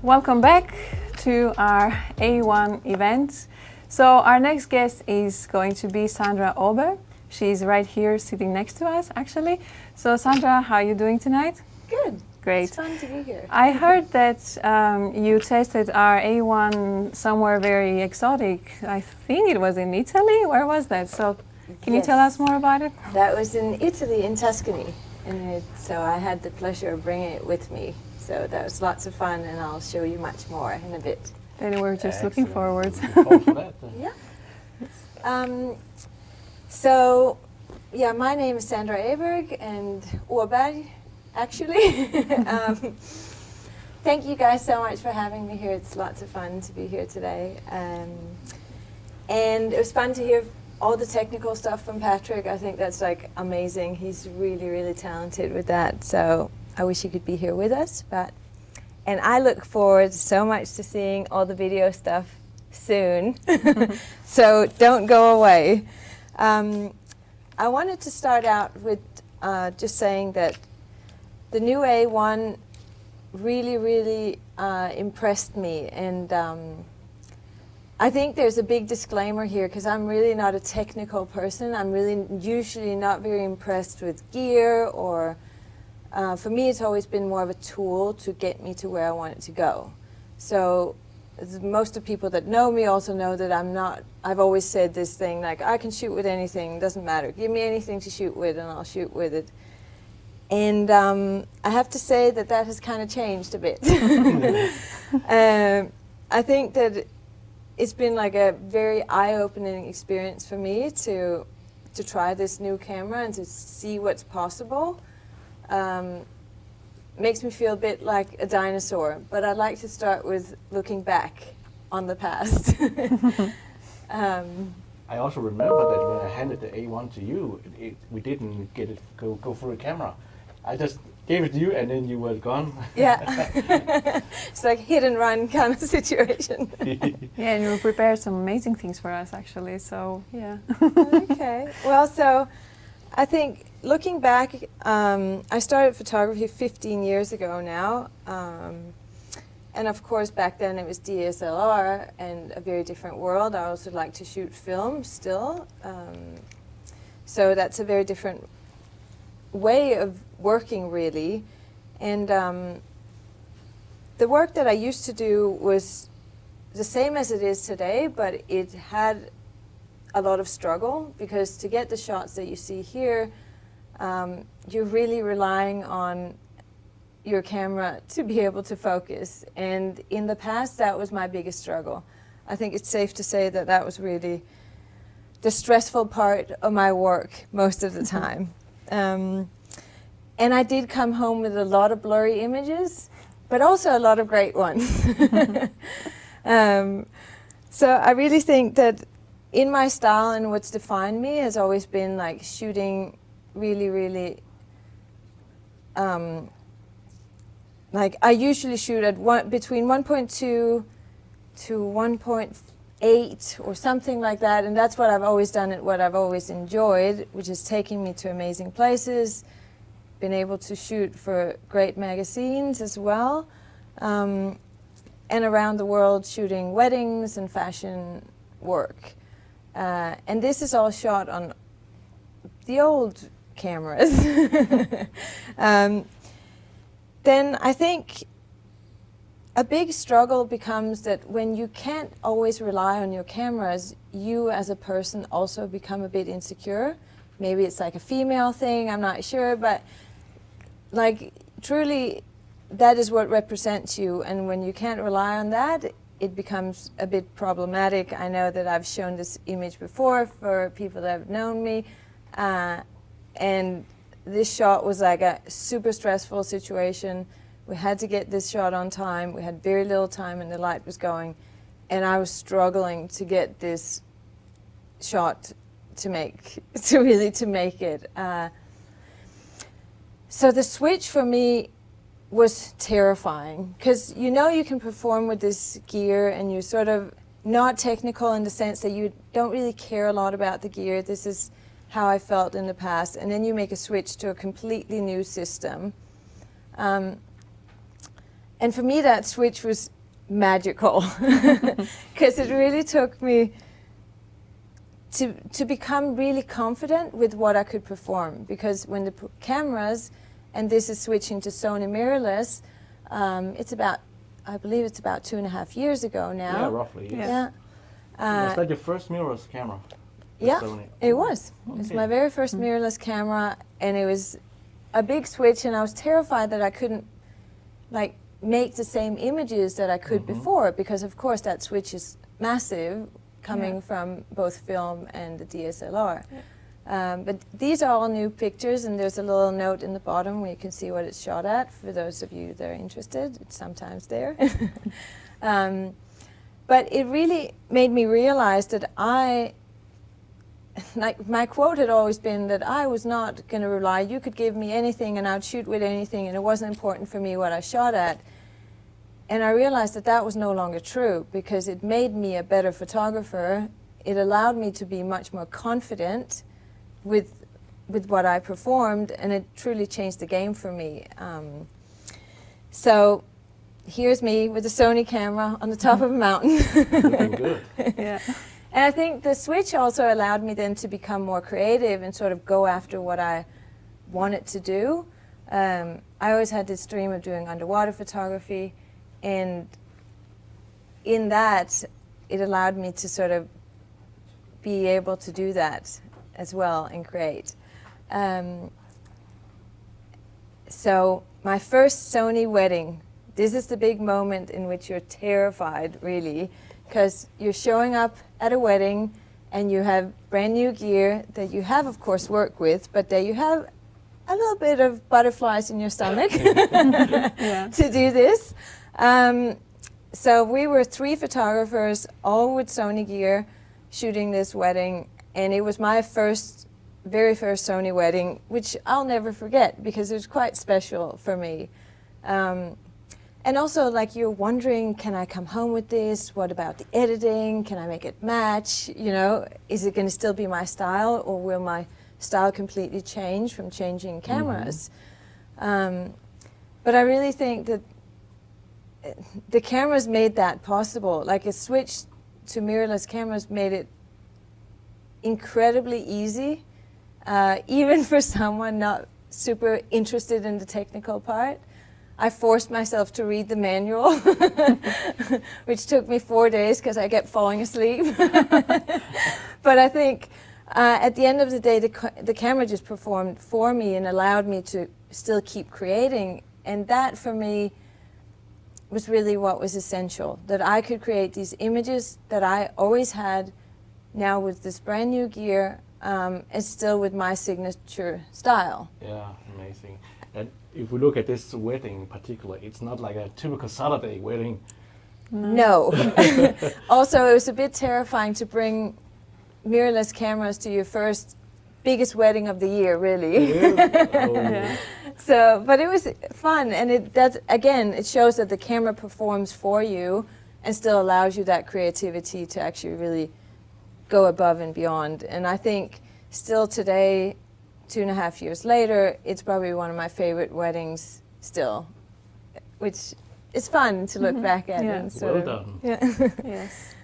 Welcome back to our A1 event. So our next guest is going to be Sandra Aaberg. She's right here sitting next to us, actually. So Sandra, how are you doing tonight? Good. Great. It's fun to be here. I heard that you tested our A1 somewhere very exotic. I think it was in Italy. Where was that? So can you tell us more about it? That was in Italy, in Tuscany. And so I had the pleasure of bringing it with me. So that was lots of fun, and I'll show you much more in a bit. Then we're just looking forward. Yeah. So, yeah, my name is Sandra Aaberg, and Aaberg, actually. Thank you guys so much for having me here. It's lots of fun to be here today. And it was fun to hear all the technical stuff from Patrick. I think that's like amazing. He's really, really talented with that. So I wish he could be here with us. And I look forward so much to seeing all the video stuff soon. So don't go away. I wanted to start out with just saying that the new A1 really, really impressed me. And I think there's a big disclaimer here, because I'm really not a technical person. I'm really usually not very impressed with gear, or for me it's always been more of a tool to get me to where I want it to go. So most of the people that know me also know that I've always said this thing, like, I can shoot with anything, doesn't matter. Give me anything to shoot with and I'll shoot with it. And I have to say that that has kind of changed a bit. I think that it's been like a very eye-opening experience for me to try this new camera and to see what's possible. Makes me feel a bit like a dinosaur, but I'd like to start with looking back on the past. I also remember that when I handed the A1 to you, we didn't get it go through a camera. I just gave it to you and then you were gone. Yeah, it's like hit and run kind of situation. Yeah, and you prepared some amazing things for us, actually, so yeah. Okay, well, so I think looking back, I started photography 15 years ago now. And of course, back then it was DSLR and a very different world. I also like to shoot film still. So that's a very different way of working, really. And the work that I used to do was the same as it is today, but it had a lot of struggle, because to get the shots that you see here, you're really relying on your camera to be able to focus. And in the past, that was my biggest struggle. I think it's safe to say that that was really the stressful part of my work most of the time. And I did come home with a lot of blurry images, but also a lot of great ones. So I really think that in my style and what's defined me has always been like shooting really, really, like I usually shoot at between 1.2 to 1.8 or something like that, and that's what I've always done and what I've always enjoyed, which is taking me to amazing places, been able to shoot for great magazines as well, and around the world shooting weddings and fashion work. And this is all shot on the old cameras. Then I think a big struggle becomes that when you can't always rely on your cameras, you as a person also become a bit insecure. Maybe it's like a female thing, I'm not sure, but like truly that is what represents you, and when you can't rely on that, it becomes a bit problematic. I know that I've shown this image before for people that have known me, and this shot was like a super stressful situation. We had to get this shot on time. We had very little time and the light was going, and I was struggling to get this shot to make it. So the switch for me was terrifying, because you know you can perform with this gear and you're sort of not technical in the sense that you don't really care a lot about the gear. This is how I felt in the past, and then you make a switch to a completely new system. And for me, that switch was magical because it really took me to become really confident with what I could perform. Because when the cameras, and this is switching to Sony mirrorless, it's about, I believe it's about 2.5 years ago now. Yeah, roughly. Yes. Yeah. Was that your first mirrorless camera? The Yeah, Sony? it was. It was my very first mirrorless camera, and it was a big switch, and I was terrified that I couldn't like make the same images that I could before, because of course that switch is massive coming from both film and the DSLR. But these are all new pictures, and there's a little note in the bottom where you can see what it's shot at for those of you that are interested. It's sometimes there. But it really made me realize that like my quote had always been that I was not going to rely, you could give me anything and I'd shoot with anything, and it wasn't important for me what I shot at. And I realized that that was no longer true, because it made me a better photographer. It allowed me to be much more confident with what I performed, and it truly changed the game for me. So here's me with a Sony camera on the top of a mountain. Looking good. Yeah. And I think the switch also allowed me then to become more creative and sort of go after what I wanted to do. I always had this dream of doing underwater photography, and in that, it allowed me to sort of be able to do that as well and create. So my first Sony wedding, this is the big moment in which you're terrified, really, because you're showing up at a wedding and you have brand new gear that you have, of course, worked with, but that you have a little bit of butterflies in your stomach to do this. So we were 3 photographers, all with Sony gear, shooting this wedding, and it was my very first Sony wedding, which I'll never forget because it was quite special for me. And also, like, you're wondering, can I come home with this? What about the editing? Can I make it match? You know, is it going to still be my style, or will my style completely change from changing cameras? But I really think that the cameras made that possible. Like, a switch to mirrorless cameras made it incredibly easy, even for someone not super interested in the technical part. I forced myself to read the manual, which took me 4 days because I kept falling asleep. But I think at the end of the day, the camera just performed for me and allowed me to still keep creating. And that, for me, was really what was essential, that I could create these images that I always had, now with this brand new gear, and still with my signature style. Yeah, amazing. And if we look at this wedding in particular, it's not like a typical Saturday wedding. No. Also, it was a bit terrifying to bring mirrorless cameras to your first biggest wedding of the year, really. Yeah. So, but it was fun, and it shows that the camera performs for you and still allows you that creativity to actually really go above and beyond. And I think still today, 2.5 years later, it's probably one of my favorite weddings still, which is fun to look back at. Yeah. And sort Well of, done. yeah. Yes.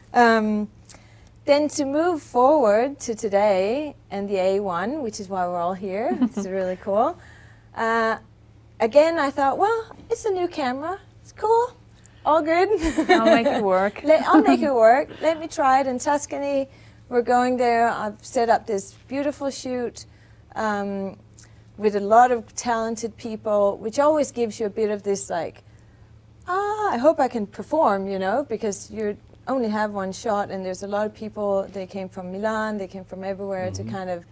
Then to move forward to today and the A1, which is why we're all here, it's really cool. Again, I thought, well, it's a new camera, it's cool, all good. I'll make it work. I'll make it work. Let me try it in Tuscany. We're going there. I've set up this beautiful shoot with a lot of talented people, which always gives you a bit of this like, I hope I can perform, you know, because you only have one shot, and there's a lot of people. They came from Milan, they came from everywhere to kind of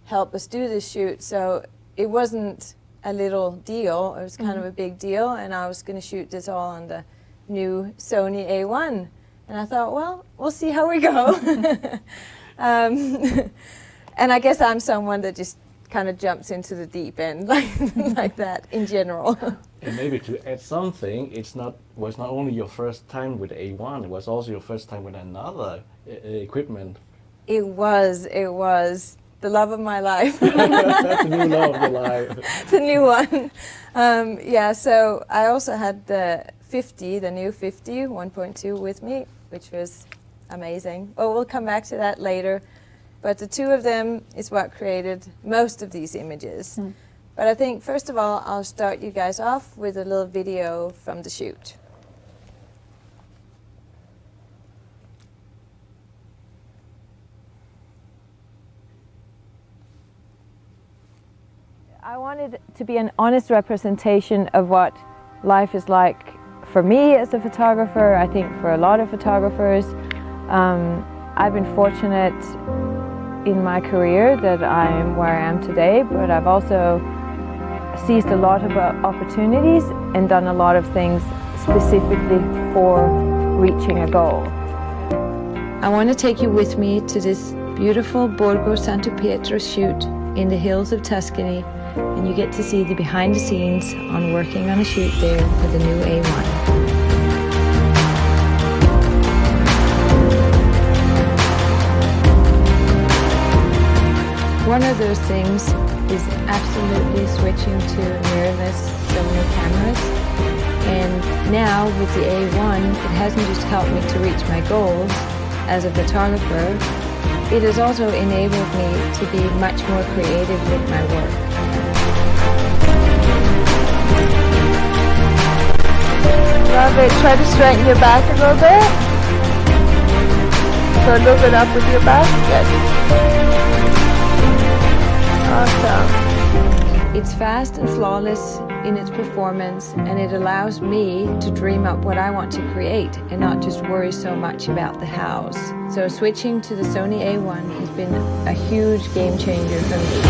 help us do this shoot. So it wasn't a little deal, it was kind of a big deal, and I was going to shoot this all on the new Sony A1. And I thought, well, we'll see how we go. And I guess I'm someone that just kind of jumps into the deep end like that in general. And maybe to add something, was not only your first time with A1, it was also your first time with another equipment. It was the love of my life. That's the new love of your life. The new one. Yeah, so I also had the 50, the new 50 1.2 with me, which was amazing. Oh, we'll come back to that later. But the two of them is what created most of these images. But I think, first of all, I'll start you guys off with a little video from the shoot. I wanted to be an honest representation of what life is like for me as a photographer. I think for a lot of photographers. I've been fortunate in my career that I am where I am today, but I've also seized a lot of opportunities and done a lot of things specifically for reaching a goal. I want to take you with me to this beautiful Borgo Santo Pietro shoot in the hills of Tuscany, and you get to see the behind the scenes on working on a shoot there for the new A1. One of those things is absolutely switching to mirrorless Sony cameras. And now with the A1, it hasn't just helped me to reach my goals as a photographer, it has also enabled me to be much more creative with my work. Love it. Try to straighten your back a little bit. So a little bit up with your back. Good. Awesome. It's fast and flawless in its performance, and it allows me to dream up what I want to create and not just worry so much about the hows. So switching to the Sony A1 has been a huge game changer for me.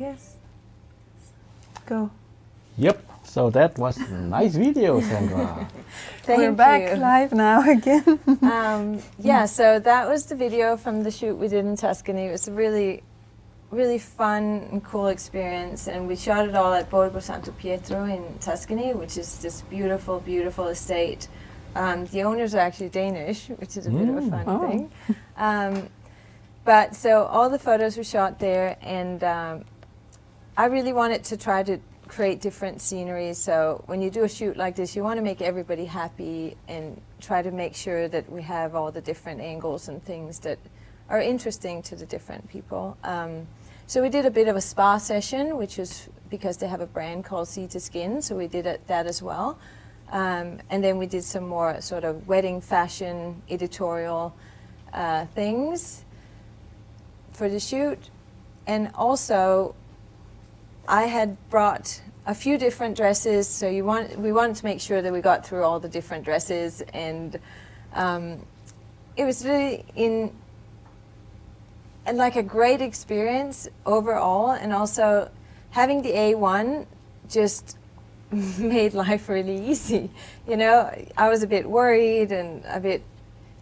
Yes. Go. Yep. So that was a nice video, Sandra. We're back live now again. Yeah, so that was the video from the shoot we did in Tuscany. It was a really, really fun and cool experience, and we shot it all at Borgo Santo Pietro in Tuscany, which is this beautiful, beautiful estate. The owners are actually Danish, which is a bit of a fun thing. But so all the photos were shot there, and I really wanted to try to create different scenery. So when you do a shoot like this, you want to make everybody happy and try to make sure that we have all the different angles and things that are interesting to the different people. So we did a bit of a spa session, which is because they have a brand called Sea to Skin, so we did that as well. And then we did some more sort of wedding fashion editorial things for the shoot. And also, I had brought a few different dresses, so we wanted to make sure that we got through all the different dresses, and it was really like a great experience overall, and also having the A1 just made life really easy. You know, I was a bit worried and a bit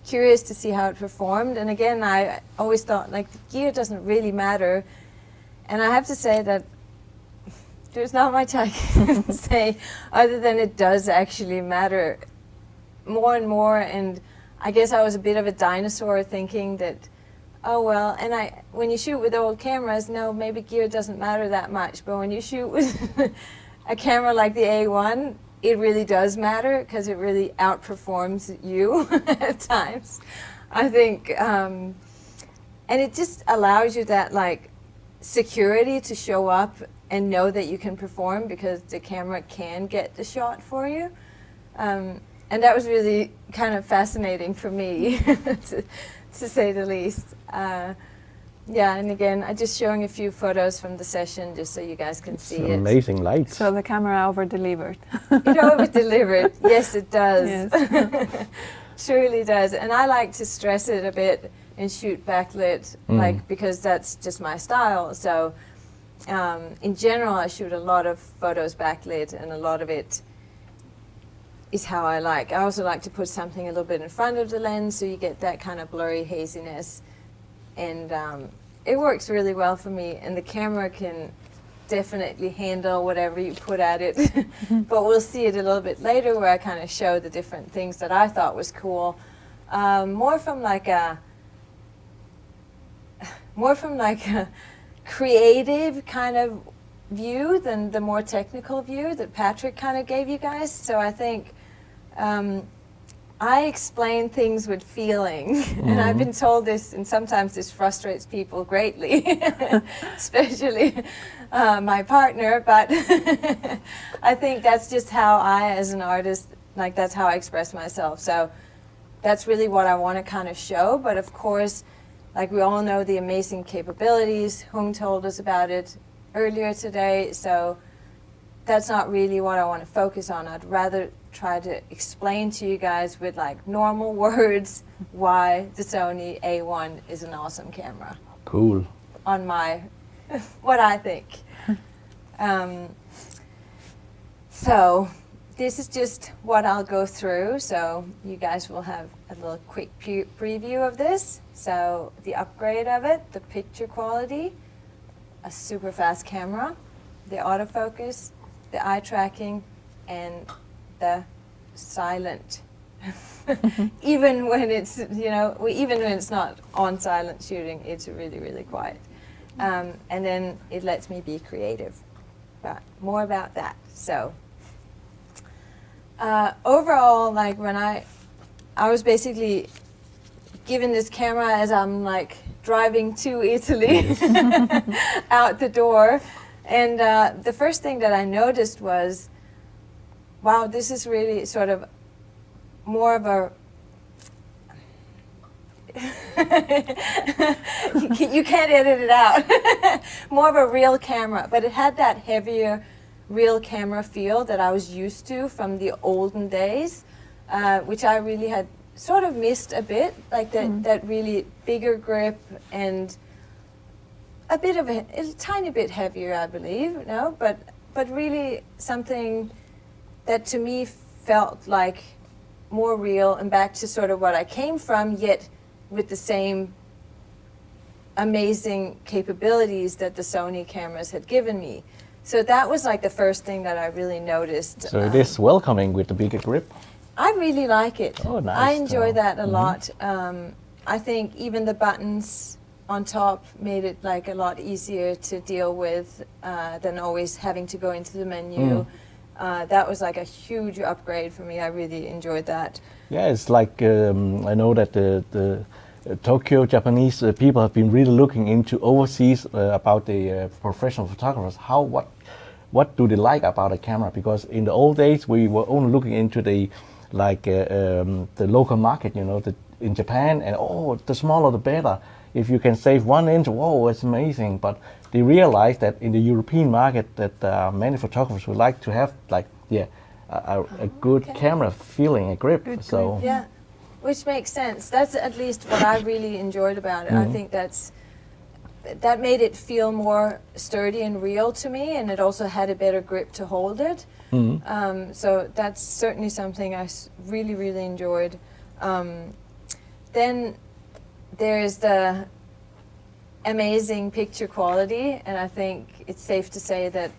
curious to see how it performed, and again, I always thought like the gear doesn't really matter, and I have to say that there's not much I can say other than it does actually matter more and more, and I guess I was a bit of a dinosaur thinking that, oh well, and when you shoot with old cameras, no, maybe gear doesn't matter that much, but when you shoot with a camera like the A1, it really does matter because it really outperforms you at times, I think. And it just allows you that like security to show up and know that you can perform because the camera can get the shot for you. And that was really kind of fascinating for me, to say the least. Yeah, and again, I'm just showing a few photos from the session just so you guys can see it. Amazing lights. So the camera over-delivered. It over-delivered. Yes, it does. Yes. Truly does. And I like to stress it a bit and shoot backlit, like, because that's just my style. So in general, I shoot a lot of photos backlit, and a lot of it is how I like. I also like to put something a little bit in front of the lens so you get that kind of blurry haziness. And it works really well for me, and the camera can definitely handle whatever you put at it. But we'll see it a little bit later where I kind of show the different things that I thought was cool. More from like a creative kind of view than the more technical view that Patrick kind of gave you guys. So I think I explain things with feeling, and I've been told this, and sometimes this frustrates people greatly, especially my partner, but I think that's just how I, as an artist, like that's how I express myself. So that's really what I want to kind of show, but of course, like we all know the amazing capabilities. Hung told us about it earlier today, so that's not really what I want to focus on. I'd rather try to explain to you guys with like normal words why the Sony A1 is an awesome camera. Cool. On my, what I think. So this is just what I'll go through. So you guys will have a little quick preview of this. So the upgrade of it, the picture quality, a super fast camera, the autofocus, the eye tracking, and the silent. Even when it's, you know, even when it's not on silent shooting, it's really, really quiet. And then it lets me be creative. But more about that. So overall, like when I was basically given this camera as I'm like driving to Italy out the door. And the first thing that I noticed was, wow, this is really sort of more of a, you can't edit it out, more of a real camera, but it had that heavier real camera feel that I was used to from the olden days, which I really had sort of missed a bit, like that really bigger grip and a bit of a tiny bit heavier, I believe, no, but really something that to me felt like more real and back to sort of what I came from, yet with the same amazing capabilities that the Sony cameras had given me. So that was like the first thing that I really noticed. So it is welcoming with the bigger grip. I really like it. Oh, nice. I enjoy that a lot. I think even the buttons on top made it like a lot easier to deal with than always having to go into the menu. That was like a huge upgrade for me. I really enjoyed that. Yeah, it's like I know that the Tokyo Japanese people have been really looking into overseas about the professional photographers. What do they like about a camera? Because in the old days we were only looking into the the local market, you know, in Japan, and the smaller the better. If you can save 1 inch, whoa, it's amazing. But they realized that in the European market that many photographers would like to have a good camera feeling, a grip. Good so grip. Yeah, which makes sense. That's at least what I really enjoyed about it. I think that made it feel more sturdy and real to me, and it also had a better grip to hold it. So that's certainly something I really, really enjoyed. Then there's the amazing picture quality, and I think it's safe to say that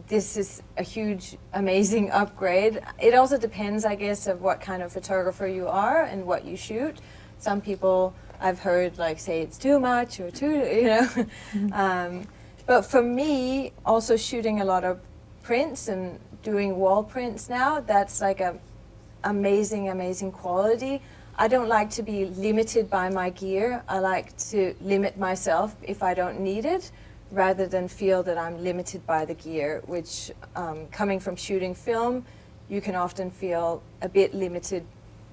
this is a huge, amazing upgrade. It also depends, I guess, of what kind of photographer you are and what you shoot. Some people I've heard like say it's too much or too, you know. But for me, also shooting a lot of prints and doing wall prints now, that's like a amazing, amazing quality. I don't like to be limited by my gear. I like to limit myself if I don't need it, rather than feel that I'm limited by the gear, which coming from shooting film, you can often feel a bit limited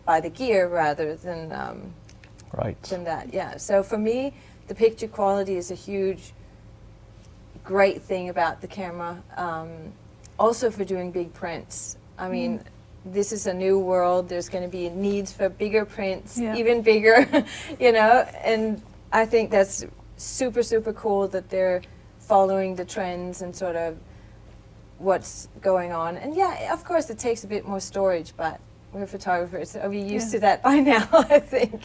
by the gear rather than than that. Yeah. So for me, the picture quality is a huge, great thing about the camera. Also for doing big prints. I mean, this is a new world. There's going to be needs for bigger prints, even bigger, you know. And I think that's super, super cool that they're following the trends and sort of what's going on. And yeah, of course, it takes a bit more storage, but we're photographers, so we're used to that by now, I think.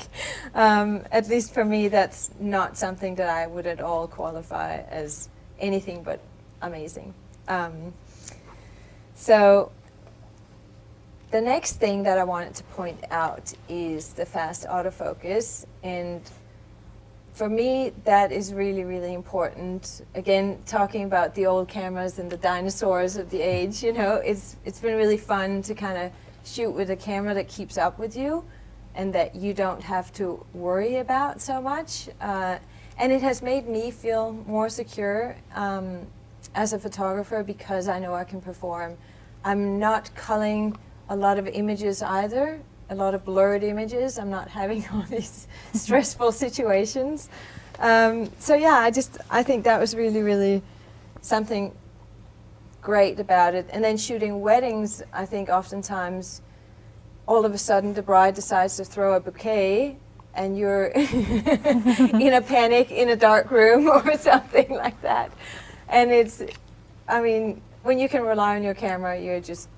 At least for me, that's not something that I would at all qualify as anything but amazing. So the next thing that I wanted to point out is the fast autofocus. And for me, that is really, really important. Again, talking about the old cameras and the dinosaurs of the age, you know, it's been really fun to kind of shoot with a camera that keeps up with you and that you don't have to worry about so much. And it has made me feel more secure as a photographer because I know I can perform. I'm not culling a lot of images either, a lot of blurred images. I'm not having all these stressful situations. So yeah, I think that was really, really something great about it. And then shooting weddings, I think oftentimes all of a sudden the bride decides to throw a bouquet and you're in a panic in a dark room or something like that. And it's, I mean, when you can rely on your camera, you're just,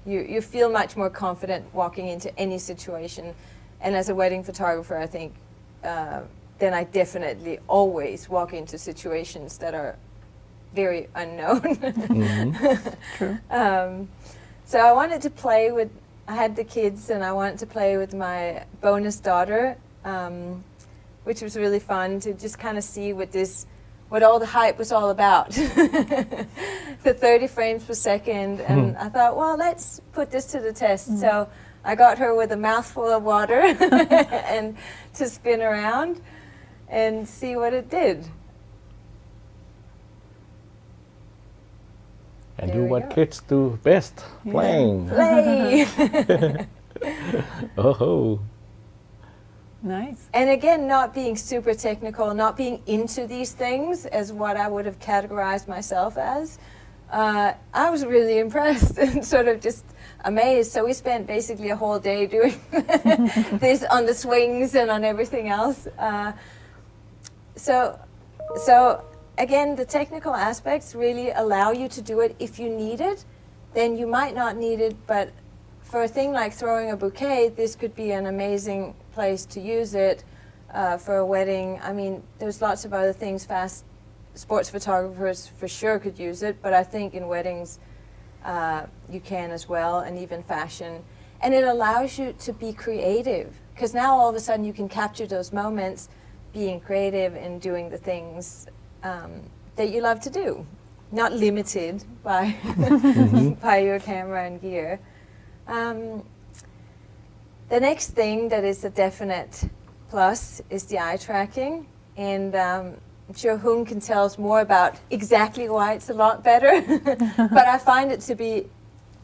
you feel much more confident walking into any situation. And as a wedding photographer, I think, then I definitely always walk into situations that are very unknown. True. So I wanted to play with, I had the kids and I wanted to play with my bonus daughter, which was really fun to just kind of see what all the hype was all about. The 30 frames per second. And I thought, well, let's put this to the test. So I got her with a mouthful of water and to spin around and see what it did. And There do we what go. kids do best, playing. Play! Oh. Nice. And again, not being super technical, not being into these things as what I would have categorized myself as. I was really impressed and sort of just amazed. So we spent basically a whole day doing this on the swings and on everything else. So again, the technical aspects really allow you to do it if you need it. Then you might not need it, but for a thing like throwing a bouquet, this could be an amazing place to use it for a wedding. I mean, there's lots of other things fast sports photographers for sure could use it, but I think in weddings you can as well, and even fashion. And it allows you to be creative, because now all of a sudden you can capture those moments being creative and doing the things that you love to do, not limited by, by your camera and gear. The next thing that is a definite plus is the eye tracking, and I'm sure Hung can tell us more about exactly why it's a lot better, but I find it to be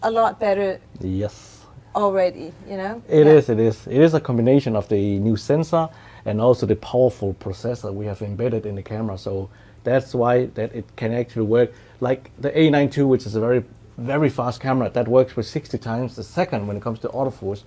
a lot better Yes. already, you know? It is. It is a combination of the new sensor and also the powerful processor we have embedded in the camera. So that's why that it can actually work. Like the A9 II, which is a very, very fast camera, that works with 60 times a second when it comes to autofocus.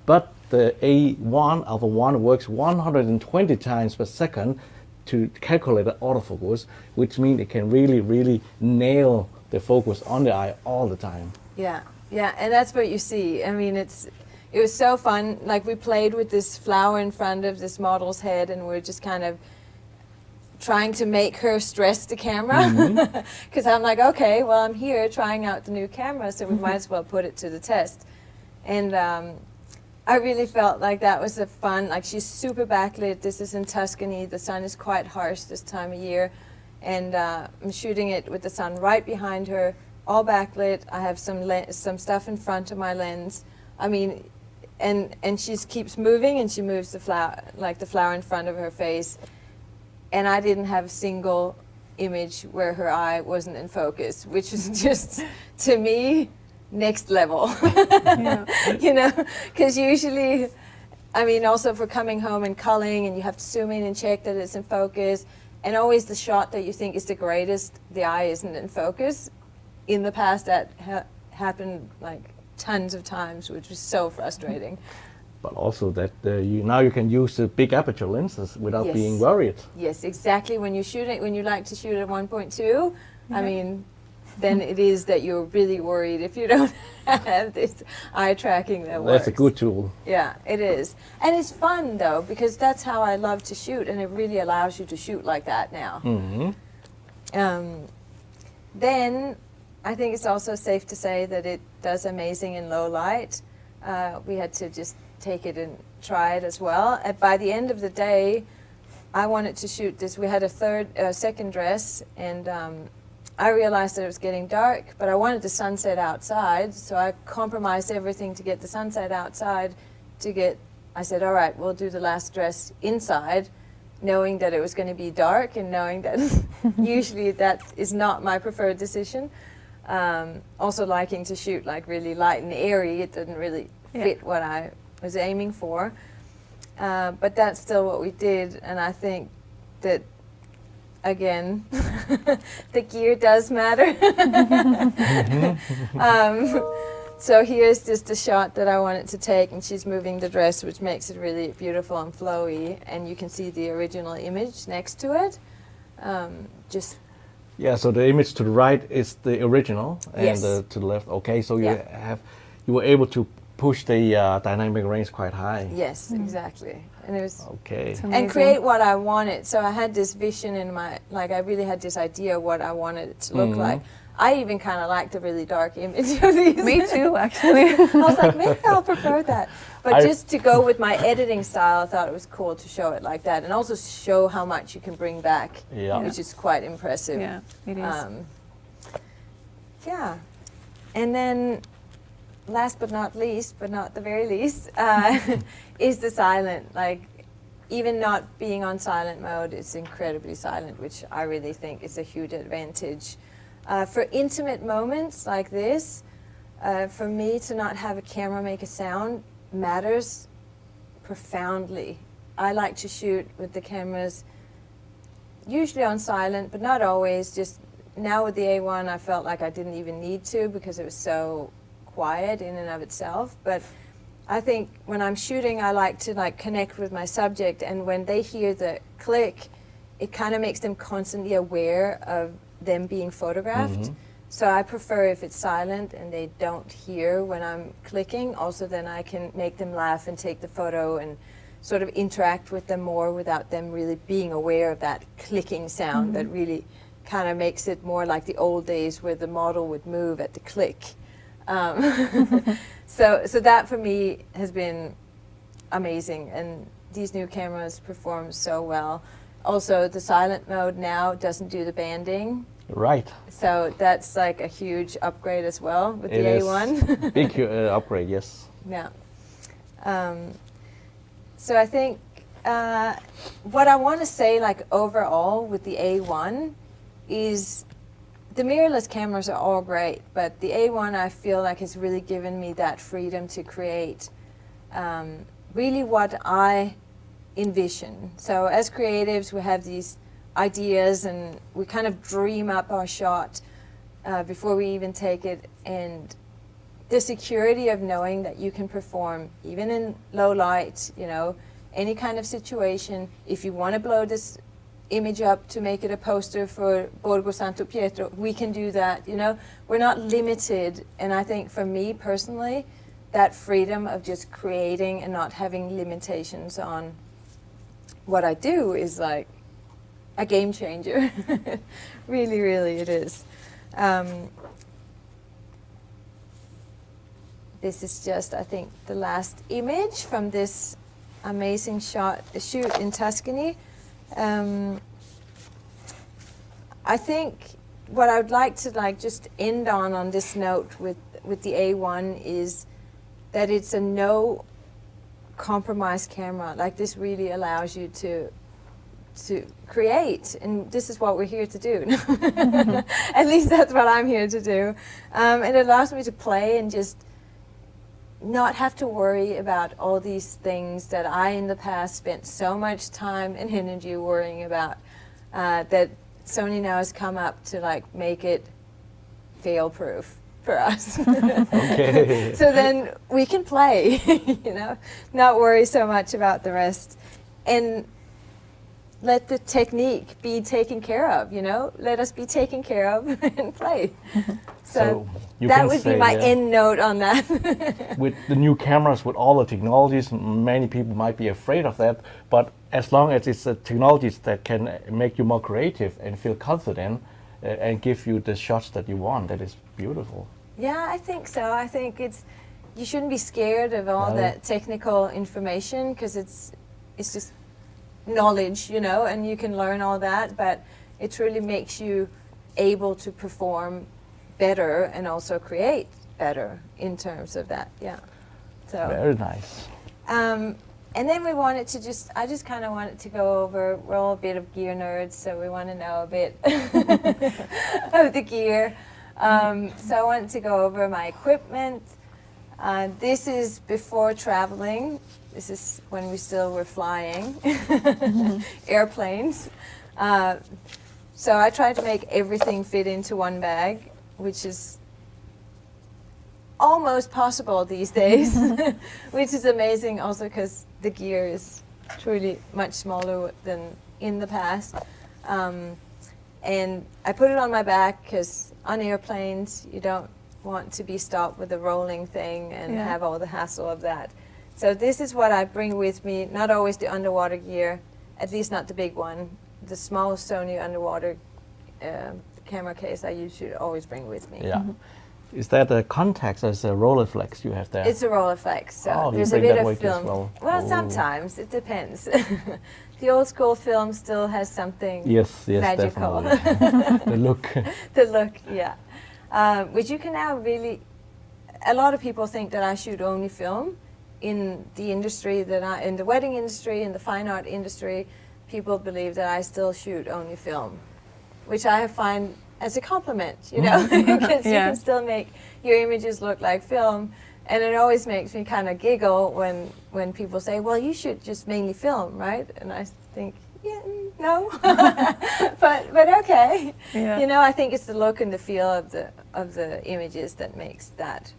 But the A1 Alpha 1 works 120 times per second to calculate the autofocus, which means it can really, really nail the focus on the eye all the time. Yeah, yeah, and that's what you see. I mean, it was so fun. Like, we played with this flower in front of this model's head, and we're just kind of trying to make her stress the camera because I'm like, okay, well, I'm here trying out the new camera, so we might as well put it to the test. And I really felt like that was a fun, like she's super backlit. This is in Tuscany. The sun is quite harsh this time of year. And I'm shooting it with the sun right behind her, all backlit. I have some stuff in front of my lens. I mean, and she keeps moving, and she moves the flower in front of her face. And I didn't have a single image where her eye wasn't in focus, which is just, to me, next level. You know, because usually, I mean, also for coming home and culling, and you have to zoom in and check that it's in focus, and always the shot that you think is the greatest, the eye isn't in focus. In the past, that happened like tons of times, which was so frustrating. But also that now you can use big aperture lenses without being worried. Yes, exactly. When you shoot it, when you like to shoot at 1.2, I mean, then it is that you're really worried if you don't have this eye tracking that works. That's a good tool. Yeah, it is. And it's fun though, because that's how I love to shoot, and it really allows you to shoot like that now. Then I think it's also safe to say that it does amazing in low light. We had to just take it and try it as well. And by the end of the day, I wanted to shoot this. We had a second dress, and I realized that it was getting dark, but I wanted the sunset outside, so I compromised everything to get the sunset outside. I said, all right, we'll do the last dress inside, knowing that it was going to be dark, and knowing that usually that is not my preferred decision. Also liking to shoot like really light and airy. It didn't really fit what I was aiming for. But that's still what we did, and I think that, again, the gear does matter. So here's just a shot that I wanted to take, and she's moving the dress, which makes it really beautiful and flowy, and you can see the original image next to it. Yeah, so the image to the right is the original, and to the left, okay, so you were able to push the dynamic range quite high. Yes, exactly. And it was and create what I wanted. So I had this vision in my, like I really had this idea of what I wanted it to look like. I even kind of liked the really dark image of these. Me too, actually. I was like, maybe I'll prefer that. But just to go with my editing style, I thought it was cool to show it like that, and also show how much you can bring back, which is quite impressive. Yeah, it is. Yeah. And then last but not least, but not the very least, is the silent. Like, even not being on silent mode, it's incredibly silent, which I really think is a huge advantage. For intimate moments like this, for me to not have a camera make a sound matters profoundly. I like to shoot with the cameras usually on silent, but not always. Just now with the A1, I felt like I didn't even need to, because it was so quiet in and of itself. But I think when I'm shooting, I like to connect with my subject, and when they hear the click, it kind of makes them constantly aware of them being photographed. So I prefer if it's silent and they don't hear when I'm clicking. Also, then I can make them laugh and take the photo and sort of interact with them more without them really being aware of that clicking sound that really kind of makes it more like the old days where the model would move at the click. So that for me has been amazing, and these new cameras perform so well. Also, the silent mode now doesn't do the banding. Right. So that's like a huge upgrade as well with the A1. Big upgrade, yes. Yeah. So I think what I want to say, like overall with the A1, is the mirrorless cameras are all great, but the A1 I feel like has really given me that freedom to create really what I envision. So as creatives, we have these ideas and we kind of dream up our shot before we even take it, and the security of knowing that you can perform even in low light, you know, any kind of situation. If you want to blow this image up to make it a poster for Borgo Santo Pietro, we can do that, you know. We're not limited, and I think for me personally, that freedom of just creating and not having limitations on what I do is like a game changer. Really, really it is. This is just, I think, the last image from this amazing shoot in Tuscany. I think what I would like to just end on this note with the A1 is that it's a no compromise camera. Like, this really allows you to create, and this is what we're here to do. At least that's what I'm here to do. And it allows me to play and just not have to worry about all these things that I in the past spent so much time and energy worrying about, that Sony now has come up to make it fail-proof for us. Okay. So then we can play, not worry so much about the rest, and let the technique be taken care of, let us be taken care of and play. So you that can would be say, my end note on that. with the new cameras, with all the technologies, many people might be afraid of that, but as long as it's technologies that can make you more creative and feel confident and give you the shots that you want, that is beautiful. Yeah, I think so. I think you shouldn't be scared of all that technical information, because it's just knowledge, and you can learn all that, but it really makes you able to perform better and also create better in terms of that. Yeah. So Very nice. and then we wanted to I just kind of wanted to go over, we're all a bit of gear nerds, so we want to know a bit of the gear. So I wanted to go over my equipment. This is before traveling. This is when we still were flying airplanes. So I tried to make everything fit into one bag, which is almost possible these days, which is amazing also because the gear is truly much smaller than in the past. And I put it on my back because on airplanes you don't want to be stopped with a rolling thing and have all the hassle of that. So this is what I bring with me, not always the underwater gear, at least not the big one. The small Sony underwater camera case I usually always bring with me. Yeah. Is that a Contax or is it a Rolleiflex you have there? It's a Rolleiflex, so Oh, you there's a bring bit that of with you as film. well? Oh. Sometimes, it depends. The old school film still has something Yes, magical. definitely. The look. The look, yeah. Which you can now really, a lot of people think that I shoot only film. In the industry in the wedding industry, in the fine art industry, people believe that I still shoot only film, which I find as a compliment, because you can still make your images look like film. And it always makes me kind of giggle when people say, well, you should just mainly film, right? And I think, no, but okay. Yeah. I think it's the look and the feel of the images that makes that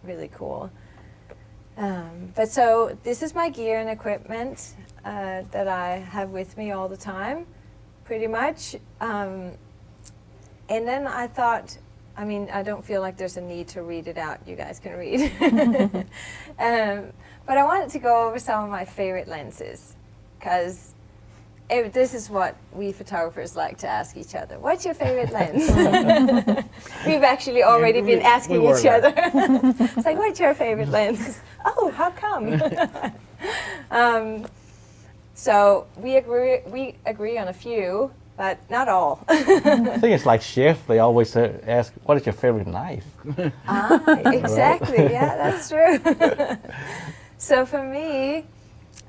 really cool. But so this is my gear and equipment that I have with me all the time, pretty much. And then I thought, I don't feel like there's a need to read it out. You guys can read. But I wanted to go over some of my favorite lenses, because this is what we photographers like to ask each other. What's your favorite lens? We've actually already been asking each other. It's like, what's your favorite lens? Oh, how come? So we agree on a few, but not all. I think it's like chefs, they always ask, what is your favorite knife? Exactly, yeah, that's true. So for me,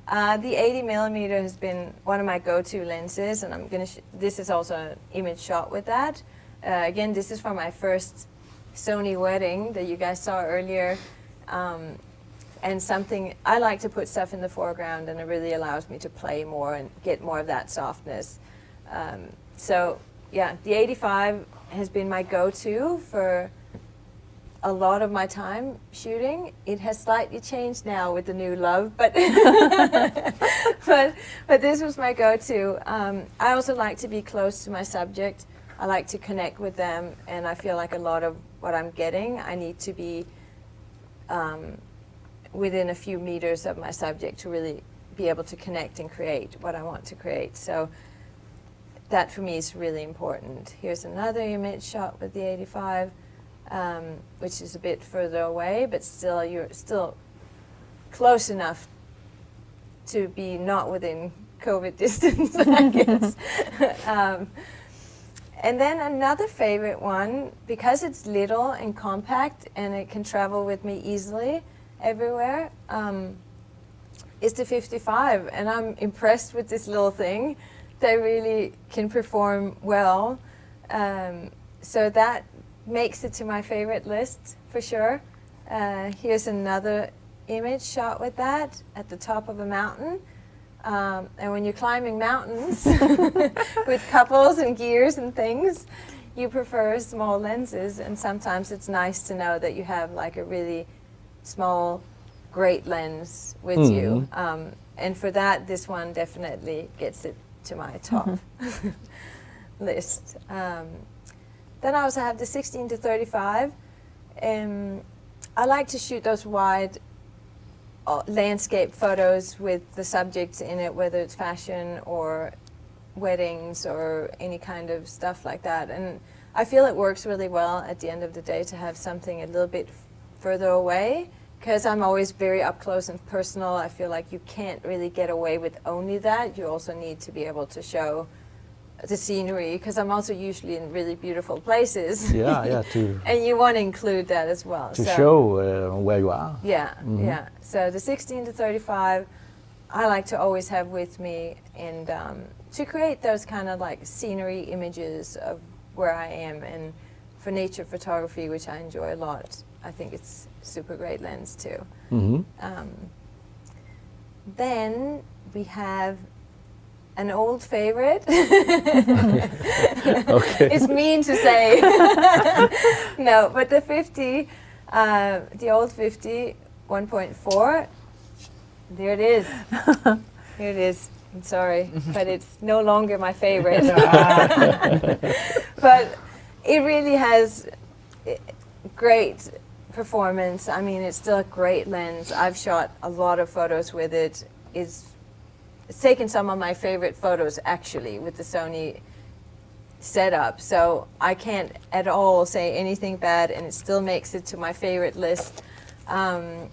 the 80mm has been one of my go-to lenses, and I'm gonna. This is also an image shot with that. Again, this is from my first Sony wedding that you guys saw earlier, and something I like to put stuff in the foreground, and it really allows me to play more and get more of that softness. So yeah, the 85 has been my go-to for a lot of my time shooting. It has slightly changed now with the new love, but but this was my go-to. I also like to be close to my subject. I like to connect with them, and I feel like a lot of what I'm getting, I need to be within a few meters of my subject to really be able to connect and create what I want to create. So that for me is really important. Here's another image shot with the 85, which is a bit further away, but still you're still close enough to be not within COVID distance, I guess. And then another favorite one, because it's little and compact and it can travel with me easily everywhere, is the 55. And I'm impressed with this little thing that really can perform well. So that makes it to my favorite list for sure. Here's another image shot with that at the top of a mountain. And when you're climbing mountains with couples and gears and things, you prefer small lenses, and sometimes it's nice to know that you have like a really small, great lens with you. And for that, this one definitely gets it to my top list. Then I also have the 16 to 35. I like to shoot those wide landscape photos with the subjects in it, whether it's fashion or weddings or any kind of stuff like that. And I feel it works really well at the end of the day to have something a little bit further away, because I'm always very up close and personal. I feel like you can't really get away with only that. You also need to be able to show the scenery, because I'm also usually in really beautiful places. Yeah, and you want to include that as well. to show where you are. Yeah, yeah. So the 16 to 35, I like to always have with me, and to create those kind of like scenery images of where I am. And for nature photography, which I enjoy a lot, I think it's super great lens too. Then we have an old favorite. It's mean to say. No, but the 50, the old 50 1.4, there it is. Here it is. I'm sorry, but it's no longer my favorite. But it really has great performance. I mean, it's still a great lens. I've shot a lot of photos with it. It's taken some of my favorite photos actually with the Sony setup, so I can't at all say anything bad, and it still makes it to my favorite list. And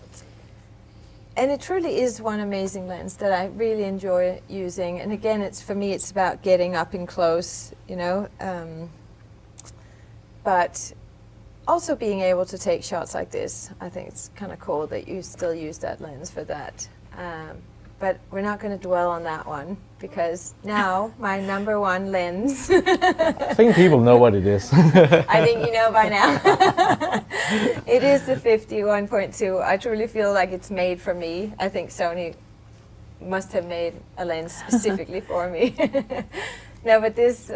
it truly is one amazing lens that I really enjoy using. And again, it's for me, it's about getting up and close, you know, but also being able to take shots like this. I think it's kind of cool that you still use that lens for that. But we're not going to dwell on that one, because now my number one lens. I think people know what it is. I think you know by now. It is the 50 1.2. I truly feel like it's made for me. I think Sony must have made a lens specifically for me. No, but this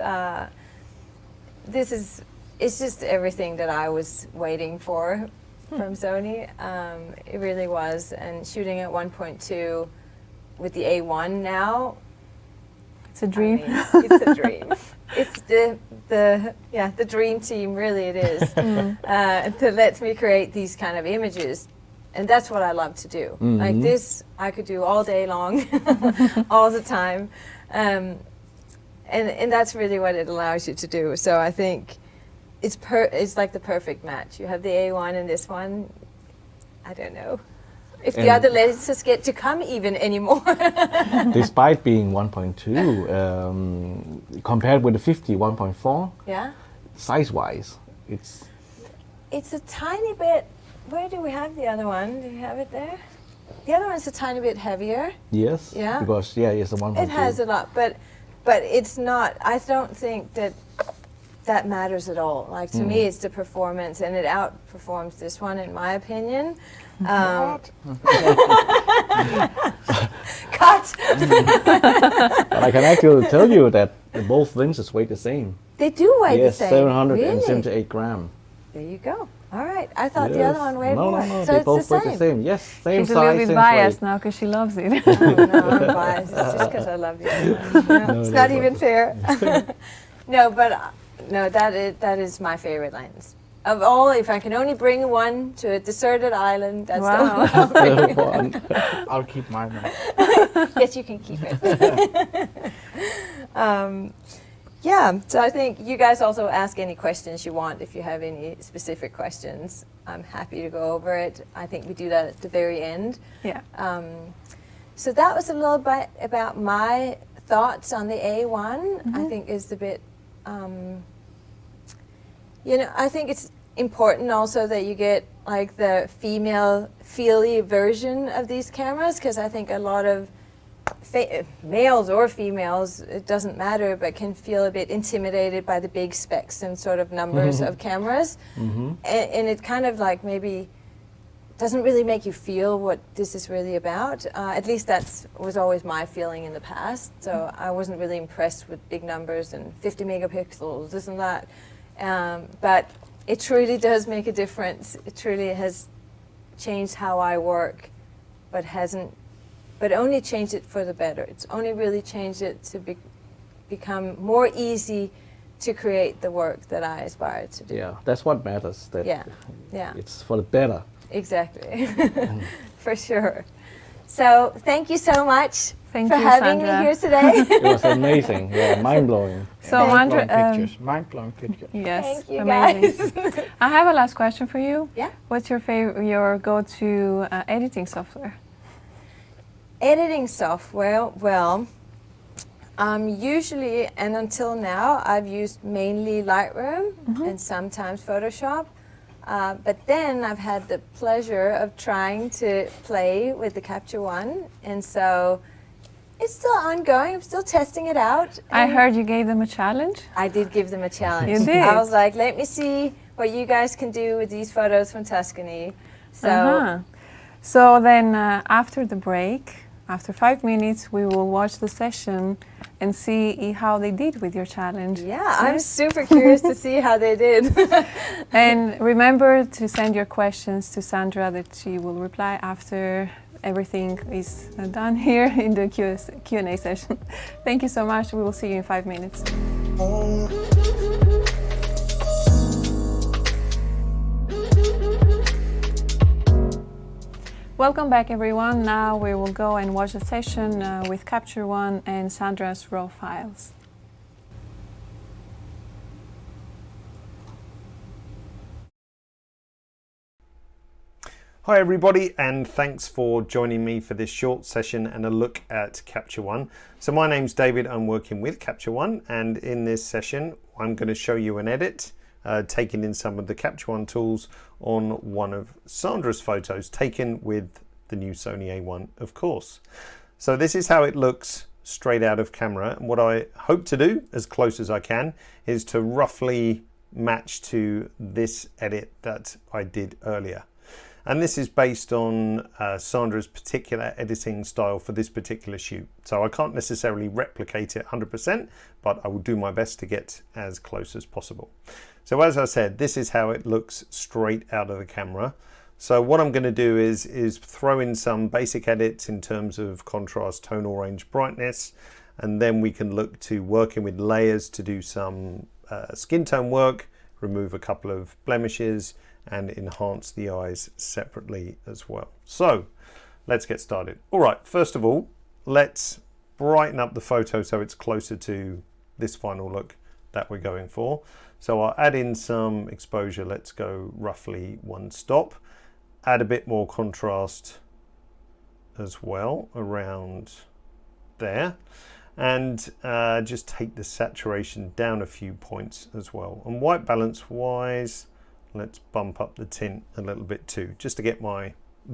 is, it's just everything that I was waiting for from Sony. It really was. And shooting at 1.2 with the A1 now, It's a dream. I mean, it's a dream. It's the dream team, really it is, to let me create these kind of images. And that's what I love to do. Like this, I could do all day long, all the time. And that's really what it allows you to do. So I think it's like the perfect match. You have the A1 and this one. I don't know if the other lenses get to come even anymore. Despite being 1.2, compared with the 50 1.4, Yeah. size-wise, it's It's a tiny bit. Where do we have the other one? Do you have it there? The other one's a tiny bit heavier. yes, Yeah. because it's a 1.2. It has a lot, but it's not. I don't think that matters at all. Like to me, it's the performance, and it outperforms this one, in my opinion. Cut. But I can actually tell you that both lenses weigh the same. They do weigh Yes, the same. 778 Really? gram. There you go. All right. I thought the other one weighed no, more. No, So they it's both the weigh the same. Yes, same She's size, a little bit same biased weight. now because she loves it. Oh, no, I'm biased. It's just because I love the other one. No, it's not even fair. No, but no, that is my favorite lens. of all, if I can only bring one to a deserted island, that's Wow. the one I'll bring. One. I'll keep mine. Yes, you can keep it. Yeah, so I think you guys also ask any questions you want. If you have any specific questions, I'm happy to go over it. I think we do that at the very end. Yeah. So that was a little bit about my thoughts on the A1. I think is a bit, you know, I think it's important also that you get like the female feely version of these cameras, because I think a lot of males or females, it doesn't matter, but can feel a bit intimidated by the big specs and sort of numbers of cameras. And it kind of like maybe doesn't really make you feel what this is really about. At least that's was always my feeling in the past. So I wasn't really impressed with big numbers and 50 megapixels, this and that. But it truly does make a difference. It truly has changed how I work, but only changed it for the better. It's only really changed it to become more easy to create the work that I aspire to do. Yeah, that's what matters. That Yeah. it's for the better. Exactly, for sure. So thank you so much Thank for you, having Sandra. me here today. It was amazing. Yeah, mind blowing. So, Mind-blowing Andrea, pictures. Mind-blowing pictures. yes, Thank you, amazing. guys. I have a last question for you. Yeah. What's your go-to editing software? Editing software, well, usually and until now, I've used mainly Lightroom and sometimes Photoshop. But then I've had the pleasure of trying to play with the Capture One, and so it's still ongoing. I'm still testing it out. I and heard you gave them a challenge. I did give them a challenge. You did? I was like, let me see what you guys can do with these photos from Tuscany. So So then after the break, after 5 minutes, we will watch the session and see how they did with your challenge. yeah, I'm super curious to see how they did. And remember to send your questions to Sandra, that she will reply after everything is done here in the Q&A session. Thank you so much. We will see you in 5 minutes. Welcome back, everyone. Now we will go and watch the session with Capture One and Sandra's RAW files. Hi everybody, and thanks for joining me for this short session and a look at Capture One. So my name's David, I'm working with Capture One, and in this session I'm going to show you an edit taken in some of the Capture One tools on one of Sandra's photos taken with the new Sony A1, of course. So this is how it looks straight out of camera, and what I hope to do, as close as I can, is to roughly match to this edit that I did earlier. And this is based on Sandra's particular editing style for this particular shoot. So I can't necessarily replicate it 100%, but I will do my best to get as close as possible. So as I said, this is how it looks straight out of the camera. So what I'm going to do is throw in some basic edits in terms of contrast, tonal range, brightness, and then we can look to working with layers to do some skin tone work, remove a couple of blemishes, and enhance the eyes separately as well. So let's get started. All right, first of all, let's brighten up the photo so it's closer to this final look that we're going for. So I'll add in some exposure. Let's go roughly 1 stop. Add a bit more contrast as well around there. And just take the saturation down a few points as well. And white balance wise, let's bump up the tint a little bit too, just to get my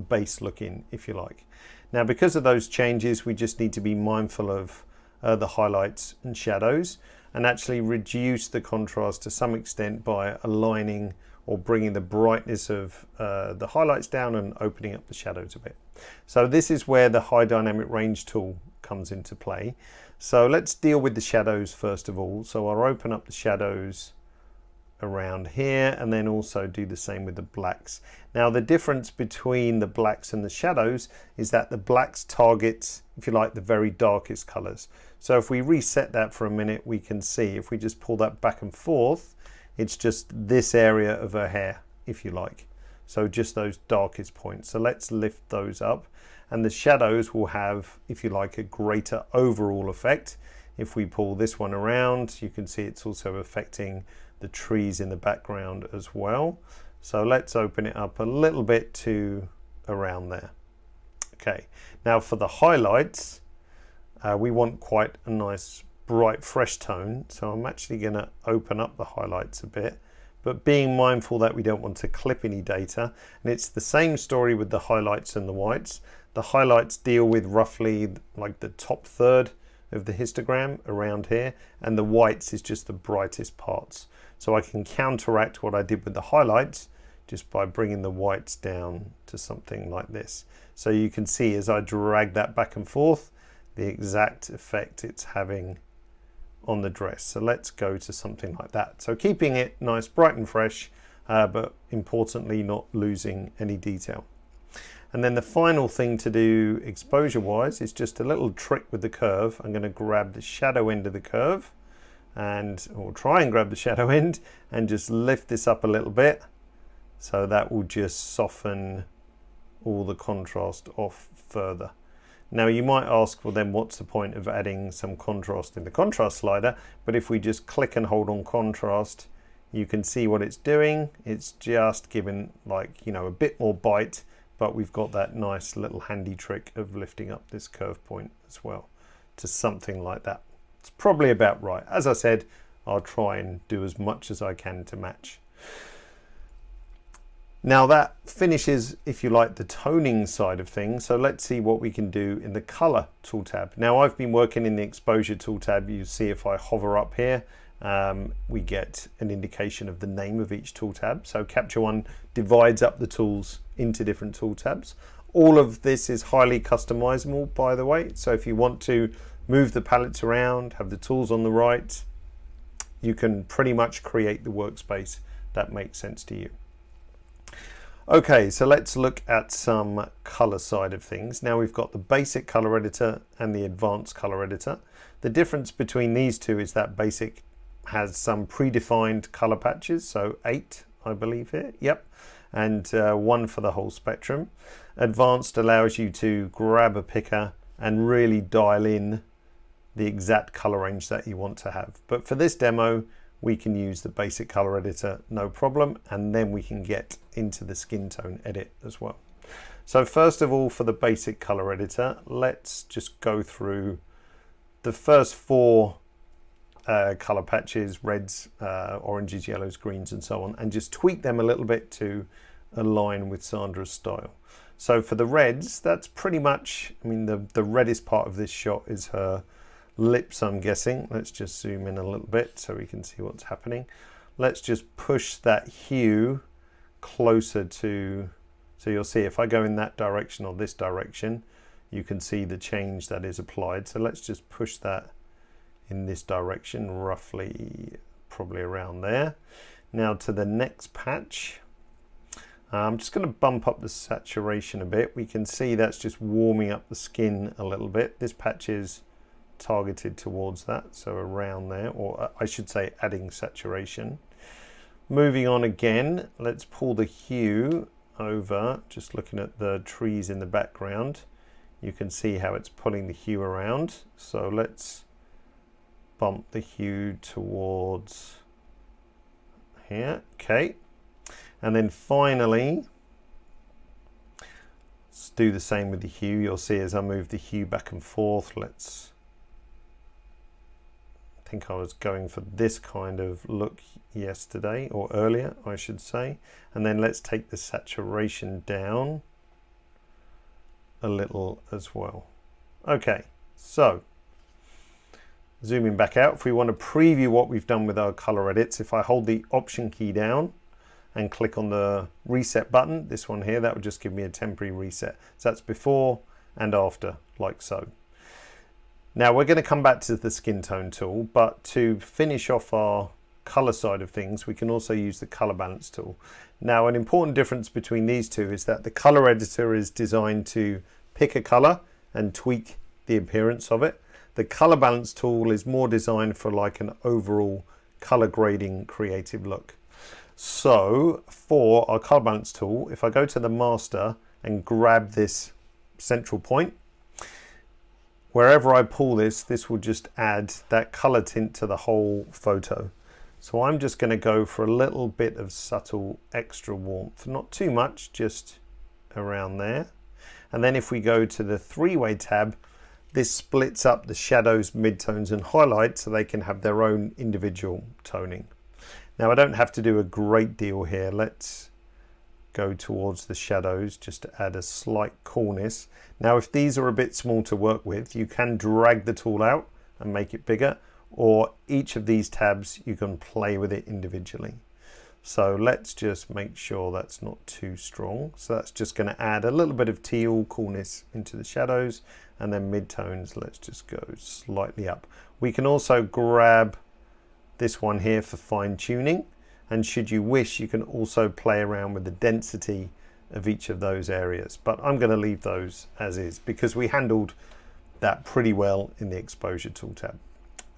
base look in, if you like. Now, because of those changes, we just need to be mindful of the highlights and shadows, and actually reduce the contrast to some extent by aligning or bringing the brightness of the highlights down and opening up the shadows a bit. So this is where the high dynamic range tool comes into play. So let's deal with the shadows first of all. So I'll open up the shadows around here, and then also do the same with the blacks. Now the difference between the blacks and the shadows is that the blacks targets, if you like, the very darkest colors. So if we reset that for a minute, we can see if we just pull that back and forth, It's just this area of her hair, if you like. So just those darkest points. So let's lift those up. And the shadows will have, if you like, a greater overall effect. If we pull this one around, you can see it's also affecting the trees in the background as well. So let's open it up a little bit to around there. Okay, now for the highlights, we want quite a nice bright fresh tone. So I'm actually going to open up the highlights a bit, but being mindful that we don't want to clip any data. And it's the same story with the highlights and the whites. The highlights deal with roughly like the top third of the histogram around here, and the whites is just the brightest parts. So I can counteract what I did with the highlights just by bringing the whites down to something like this. So you can see as I drag that back and forth, the exact effect it's having on the dress. So let's go to something like that. So keeping it nice, bright and fresh, but importantly not losing any detail. And then the final thing to do exposure wise is just a little trick with the curve. I'm going to grab the shadow end of the curve, and or try and grab the shadow end and just lift this up a little bit. So that will just soften all the contrast off further. Now you might ask, well then what's the point of adding some contrast in the contrast slider? But if we just click and hold on contrast, you can see what it's doing. It's just giving, like, you know, a bit more bite, but we've got that nice little handy trick of lifting up this curve point as well to something like that. It's probably about right. As I said, I'll try and do as much as I can to match. Now that finishes, if you like, the toning side of things. So let's see what we can do in the color tool tab. Now I've been working in the exposure tool tab. You see if I hover up here, we get an indication of the name of each tool tab. So Capture One divides up the tools into different tool tabs. All of this is highly customizable, by the way. So if you want to move the palettes around, have the tools on the right, you can pretty much create the workspace that makes sense to you. Okay, so let's look at some color side of things. Now we've got the basic color editor and the advanced color editor. The difference between these two is that basic has some predefined color patches, so 8 I believe here, yep, and 1 for the whole spectrum. Advanced allows you to grab a picker and really dial in the exact color range that you want to have. But for this demo, we can use the basic color editor, no problem, and then we can get into the skin tone edit as well. So first of all, for the basic color editor, let's just go through the first 4 color patches, reds, oranges, yellows, greens, and so on, and just tweak them a little bit to align with Sandra's style. So for the reds, that's pretty much, I mean, the reddest part of this shot is her lips, I'm guessing. Let's just zoom in a little bit so we can see what's happening. Let's just push that hue closer to, so you'll see if I go in that direction or this direction, you can see the change that is applied. So let's just push that in this direction, roughly probably around there. Now to the next patch, I'm just going to bump up the saturation a bit. We can see that's just warming up the skin a little bit. This patch is targeted towards that, so around there, or I should say adding saturation. Moving on again, let's pull the hue over, just looking at the trees in the background. You can see how it's pulling the hue around. So let's bump the hue towards here, okay. And then finally, let's do the same with the hue. You'll see as I move the hue back and forth, I think I was going for this kind of look yesterday, or earlier I should say. And then let's take the saturation down a little as well. Okay, so zooming back out, if we want to preview what we've done with our color edits, if I hold the Option key down and click on the reset button, this one here, that would just give me a temporary reset. So that's before and after, like so. Now we're going to come back to the skin tone tool, but to finish off our color side of things, we can also use the color balance tool. Now an important difference between these two is that the color editor is designed to pick a color and tweak the appearance of it. The color balance tool is more designed for like an overall color grading creative look. So for our color balance tool, if I go to the master and grab this central point, wherever I pull this, this will just add that color tint to the whole photo. So I'm just going to go for a little bit of subtle extra warmth, not too much, just around there. And then if we go to the three-way tab, this splits up the shadows, midtones and highlights so they can have their own individual toning. Now I don't have to do a great deal here. Let's go towards the shadows just to add a slight coolness. Now if these are a bit small to work with, you can drag the tool out and make it bigger, or each of these tabs you can play with it individually. So let's just make sure that's not too strong. So that's just going to add a little bit of teal coolness into the shadows, and then midtones, let's just go slightly up. We can also grab this one here for fine tuning, and should you wish, you can also play around with the density of each of those areas, but I'm going to leave those as is because we handled that pretty well in the exposure tool tab.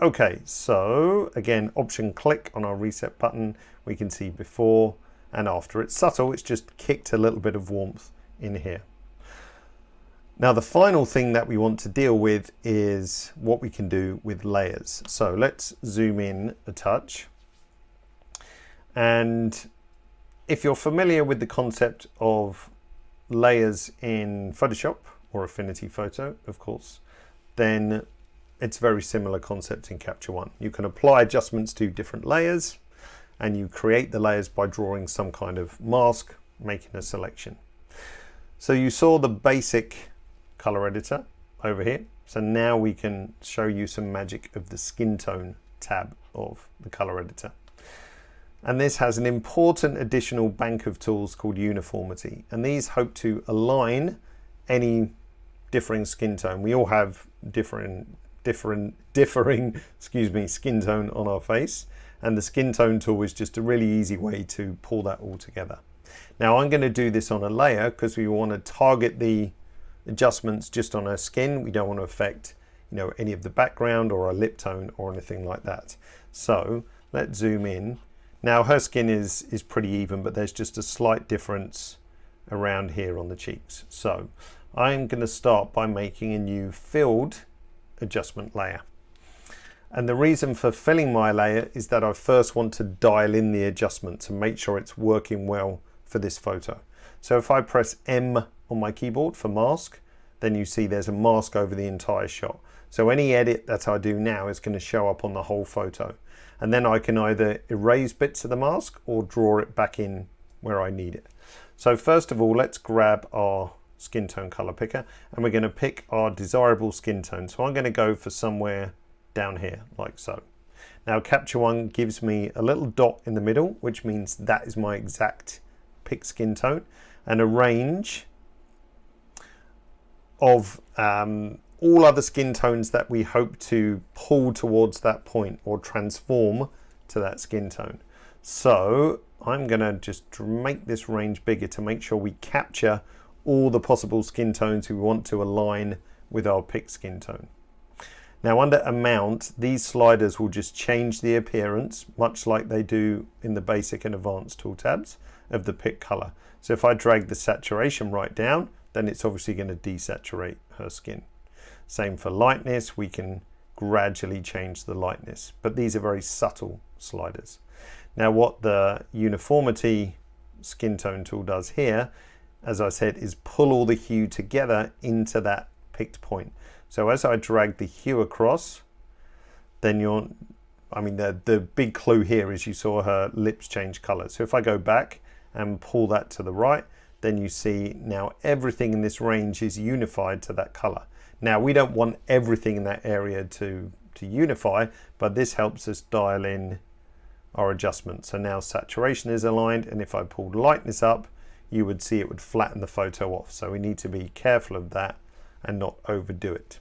Okay, so again, option click on our reset button, we can see before and after. It's subtle, it's just kicked a little bit of warmth in here. Now the final thing that we want to deal with is what we can do with layers. So let's zoom in a touch. And if you're familiar with the concept of layers in Photoshop or Affinity Photo, of course, then it's a very similar concept in Capture One. You can apply adjustments to different layers, and you create the layers by drawing some kind of mask, making a selection. So you saw the basic color editor over here. So now we can show you some magic of the skin tone tab of the color editor. And this has an important additional bank of tools called uniformity. And these hope to align any differing skin tone. We all have differing skin tone on our face. And the skin tone tool is just a really easy way to pull that all together. Now I'm going to do this on a layer because we want to target the adjustments just on our skin. We don't want to affect, any of the background or our lip tone or anything like that. So let's zoom in. Now her skin is pretty even, but there's just a slight difference around here on the cheeks. So I'm going to start by making a new filled adjustment layer. And the reason for filling my layer is that I first want to dial in the adjustment to make sure it's working well for this photo. So if I press M on my keyboard for mask, then you see there's a mask over the entire shot. So any edit that I do now is going to show up on the whole photo. And then I can either erase bits of the mask or draw it back in where I need it. So first of all, let's grab our skin tone color picker and we're going to pick our desirable skin tone. So I'm going to go for somewhere down here like so. Now Capture One gives me a little dot in the middle, which means that is my exact pick skin tone, and a range of all other skin tones that we hope to pull towards that point or transform to that skin tone. So I'm going to just make this range bigger to make sure we capture all the possible skin tones we want to align with our pick skin tone. Now under amount, these sliders will just change the appearance, much like they do in the basic and advanced tool tabs of the pick color. So if I drag the saturation right down, then it's obviously going to desaturate her skin. Same for lightness, we can gradually change the lightness, but these are very subtle sliders. Now what the uniformity skin tone tool does here, as I said, is pull all the hue together into that picked point. So as I drag the hue across, then the big clue here is you saw her lips change color. So if I go back and pull that to the right, then you see now everything in this range is unified to that color. Now we don't want everything in that area to unify, but this helps us dial in our adjustment. So now saturation is aligned, and if I pulled lightness up, you would see it would flatten the photo off. So we need to be careful of that and not overdo it.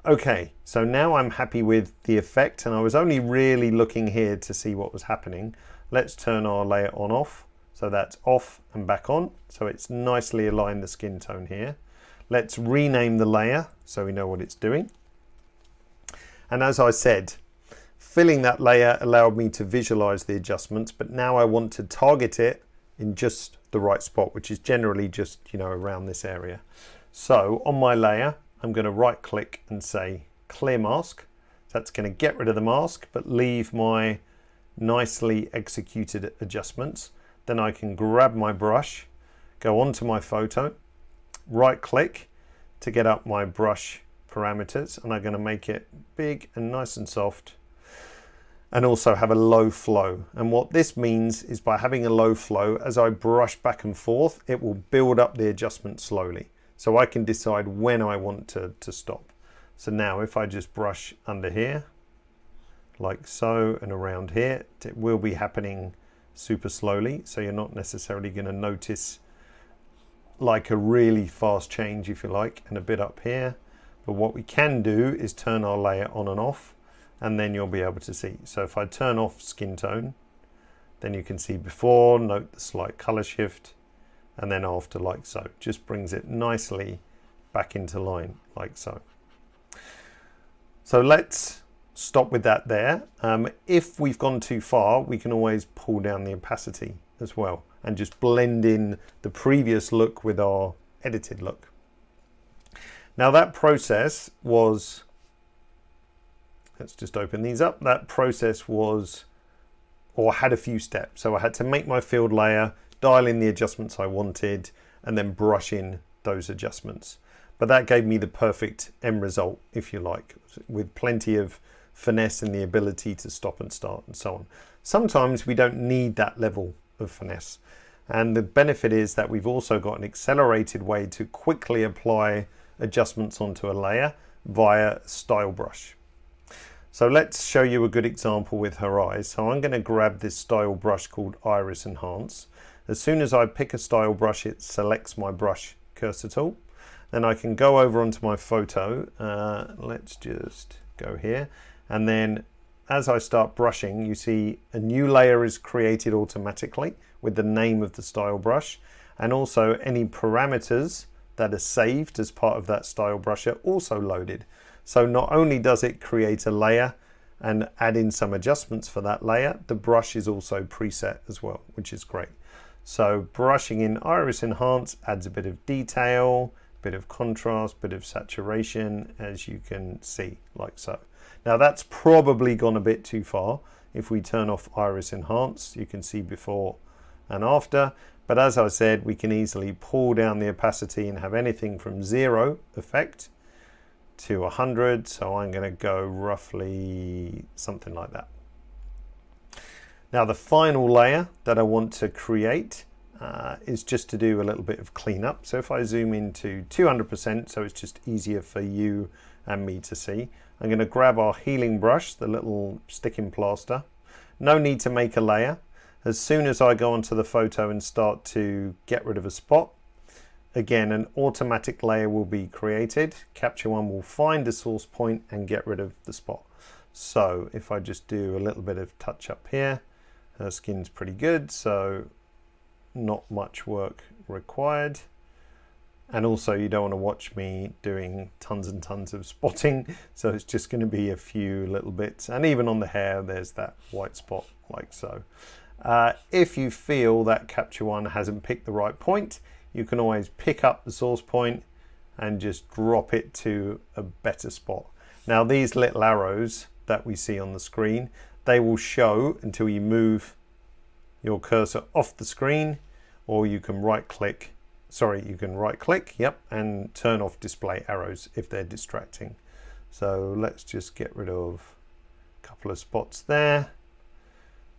Okay, so now I'm happy with the effect, and I was only really looking here to see what was happening. Let's turn our layer on off. So that's off and back on. So it's nicely aligned the skin tone here. Let's rename the layer so we know what it's doing. And as I said, Filling that layer allowed me to visualize the adjustments, but now I want to target it in just the right spot, which is generally just, you know, around this area. So on my layer, I'm going to right click and say clear mask. That's going to get rid of the mask, but leave my nicely executed adjustments. Then I can grab my brush, go onto my photo, right click to get up my brush parameters, and I'm going to make it big and nice and soft, and also have a low flow. And what this means is by having a low flow, as I brush back and forth, it will build up the adjustment slowly. So I can decide when I want to stop. So now if I just brush under here, like so, and around here, it will be happening super slowly. So you're not necessarily going to notice like a really fast change, if you like, and a bit up here. But what we can do is turn our layer on and off, and then you'll be able to see. So if I turn off skin tone, then you can see before, note the slight color shift, and then after, like so. Just brings it nicely back into line, like so. So let's stop with that there. If we've gone too far, we can always pull down the opacity as well and just blend in the previous look with our edited look. Now that process was, let's just open these up. That process was, or had a few steps. So I had to make my field layer, dial in the adjustments I wanted, and then brush in those adjustments. But that gave me the perfect end result, if you like, with plenty of finesse and the ability to stop and start and so on. Sometimes we don't need that level of finesse. And the benefit is that we've also got an accelerated way to quickly apply adjustments onto a layer via style brush. So let's show you a good example with her eyes. So I'm going to grab this style brush called Iris Enhance. As soon as I pick a style brush, it selects my brush cursor tool. Then I can go over onto my photo. Let's just go here. And then as I start brushing, you see a new layer is created automatically with the name of the style brush. And also any parameters that are saved as part of that style brush are also loaded. So not only does it create a layer and add in some adjustments for that layer, the brush is also preset as well, which is great. So brushing in Iris Enhance adds a bit of detail, bit of contrast, bit of saturation, as you can see, like so. Now that's probably gone a bit too far. If we turn off Iris Enhance, you can see before and after. But as I said, we can easily pull down the opacity and have anything from 0 effect to 100. So I'm going to go roughly something like that. Now the final layer that I want to create is just to do a little bit of cleanup. So if I zoom into 200%, so it's just easier for you and me to see, I'm going to grab our healing brush, the little sticking plaster. No need to make a layer. As soon as I go onto the photo and start to get rid of a spot, again, an automatic layer will be created. Capture One will find the source point and get rid of the spot. So if I just do a little bit of touch up here, her skin's pretty good, so not much work required. And also you don't want to watch me doing tons and tons of spotting, so it's just going to be a few little bits. And even on the hair there's that white spot, like so. If you feel that Capture One hasn't picked the right point, you can always pick up the source point and just drop it to a better spot. Now these little arrows that we see on the screen, they will show until you move your cursor off the screen, or you can right click, yep, and turn off display arrows if they're distracting. So let's just get rid of a couple of spots there,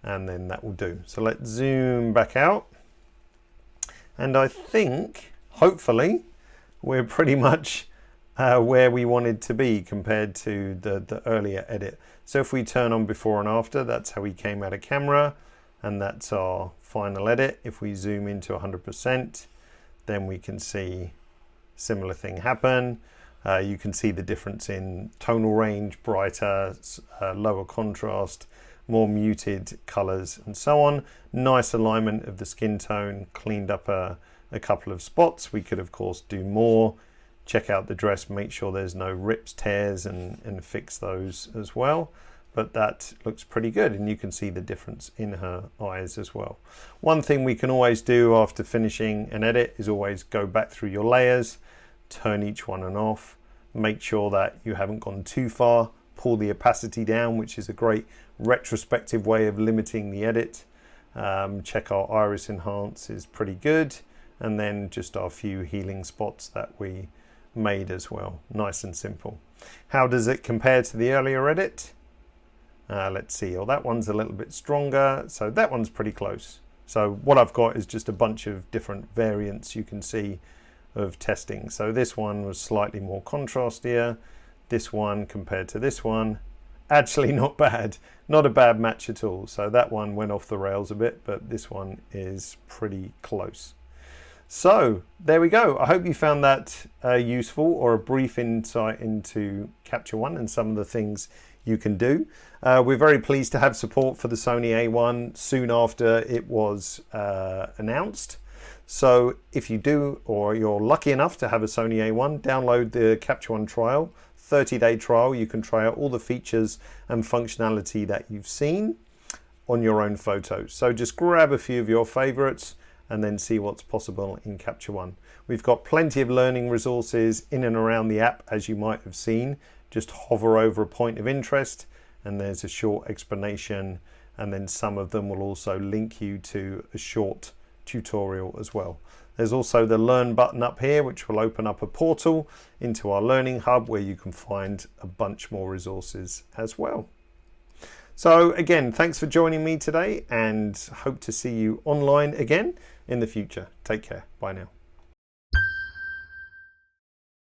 and then that will do. So let's zoom back out, and I think hopefully we're pretty much where we wanted to be compared to the earlier edit. So if we turn on before and after, that's how we came out of camera, and that's our final edit. If we zoom into 100%, then we can see similar thing happen. You can see the difference in tonal range, brighter, lower contrast, more muted colors, and so on. Nice alignment of the skin tone, cleaned up a couple of spots. We could of course do more. Check out the dress, make sure there's no rips, tears, and fix those as well. but that looks pretty good, and you can see the difference in her eyes as well. One thing we can always do after finishing an edit is always go back through your layers, turn each one on off, make sure that you haven't gone too far, pull the opacity down, which is a great retrospective way of limiting the edit. Check our iris enhance is pretty good, and then just our few healing spots that we made as well. Nice and simple. How does it compare to the earlier edit? Let's see. Oh, that one's a little bit stronger, so that one's pretty close. So what I've got is just a bunch of different variants you can see of testing. So this one was slightly more contrastier. This one compared to this one, actually not bad. Not a bad match at all. So that one went off the rails a bit, but this one is pretty close. So there we go. I hope you found that useful, or a brief insight into Capture One and some of the things you can do. We're very pleased to have support for the Sony A1 soon after it was announced. So if you do, or you're lucky enough to have a Sony A1, download the Capture One trial, 30-day trial. You can try out all the features and functionality that you've seen on your own photos. So just grab a few of your favorites and then see what's possible in Capture One. We've got plenty of learning resources in and around the app, as you might have seen. Just hover over a point of interest and there's a short explanation, and then some of them will also link you to a short tutorial as well. There's also the Learn button up here, which will open up a portal into our Learning Hub where you can find a bunch more resources as well. So again, thanks for joining me today, and hope to see you online again in the future. Take care. Bye now.